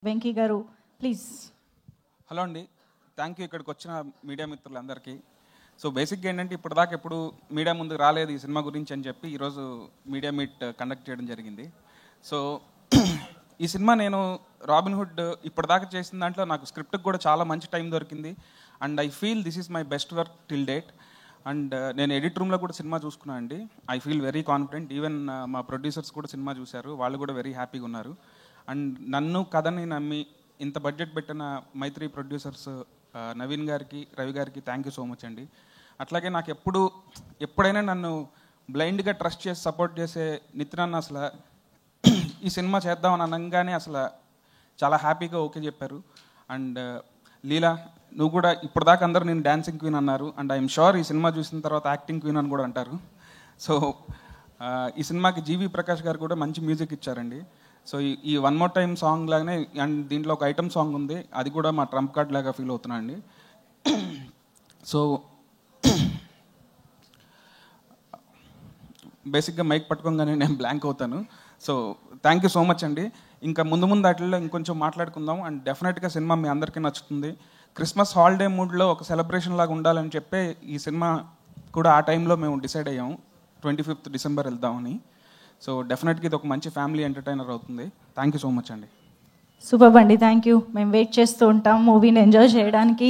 వెంకీ గారు please. Hello అండి, thank you ఇక్కడికి వచ్చిన మీడియా మిత్రులందరికీ. సో బేసిక్గా ఏంటంటే ఇప్పటిదాకా ఎప్పుడు మీడియా ముందుకు రాలేదు ఈ సినిమా గురించి అని చెప్పి ఈరోజు మీడియా మీట్ కండక్ట్ చేయడం జరిగింది. సో ఈ సినిమా నేను రాబిన్హుడ్ ఇప్పటిదాకా చేసిన దాంట్లో నాకు స్క్రిప్ట్కి కూడా చాలా మంచి టైం దొరికింది. And I feel this is my best work till date. And నేను ఎడిట్ రూమ్లో కూడా సినిమా చూసుకున్నాను అండి. I feel very confident. Even మా ప్రొడ్యూసర్స్ కూడా సినిమా చూశారు, వాళ్ళు కూడా వెరీ హ్యాపీగా ఉన్నారు. అండ్ నన్ను కథని నమ్మి ఇంత బడ్జెట్ పెట్టిన మైత్రి ప్రొడ్యూసర్స్ నవీన్ గారికి, రవి గారికి థ్యాంక్ యూ సో మచ్ అండి. అట్లాగే నాకు ఎప్పుడైనా నన్ను బ్లైండ్గా ట్రస్ట్ చేసి సపోర్ట్ చేసే నితిన్ అన్న అసలు ఈ సినిమా చేద్దామని అనగానే అసలు చాలా హ్యాపీగా ఓకే చెప్పారు. అండ్ లీలా, నువ్వు కూడా ఇప్పటిదాకా అందరూ నేను డాన్సింగ్ క్వీన్ అన్నారు. అండ్ ఐఎమ్ షూర్ ఈ సినిమా చూసిన తర్వాత యాక్టింగ్ క్వీన్ అని కూడా అంటారు. సో ఈ సినిమాకి జీవి ప్రకాష్ గారు కూడా మంచి మ్యూజిక్ ఇచ్చారండి. సో ఈ వన్ మోర్ టైం సాంగ్ లాగానే అండ్ దీంట్లో ఒక ఐటమ్ సాంగ్ ఉంది, అది కూడా మా ట్రంప్ కార్డ్ లాగా ఫీల్ అవుతున్నా అండి. సో బేసిక్గా మైక్ పట్టుకోగానే నేను బ్లాంక్ అవుతాను. So thank you so much అండి. ఇంకా ముందు వాటిల్లో ఇంకొంచెం మాట్లాడుకుందాం. అండ్ డెఫినెట్గా సినిమా మీ అందరికీ నచ్చుతుంది. క్రిస్మస్ హాలిడే మూడ్లో ఒక సెలబ్రేషన్ లాగా ఉండాలని చెప్పే ఈ సినిమా కూడా ఆ టైంలో మేము డిసైడ్ అయ్యాము 25th డిసెంబర్ వెళ్దామని. సో డెఫినెట్గా ఇది ఒక మంచి ఫ్యామిలీ ఎంటర్టైనర్ అవుతుంది. థ్యాంక్ యూ సో మచ్ అండి. సూపర్ అండి, థ్యాంక్ యూ. మేము వెయిట్ చేస్తూ ఉంటాం మూవీని ఎంజాయ్ చేయడానికి.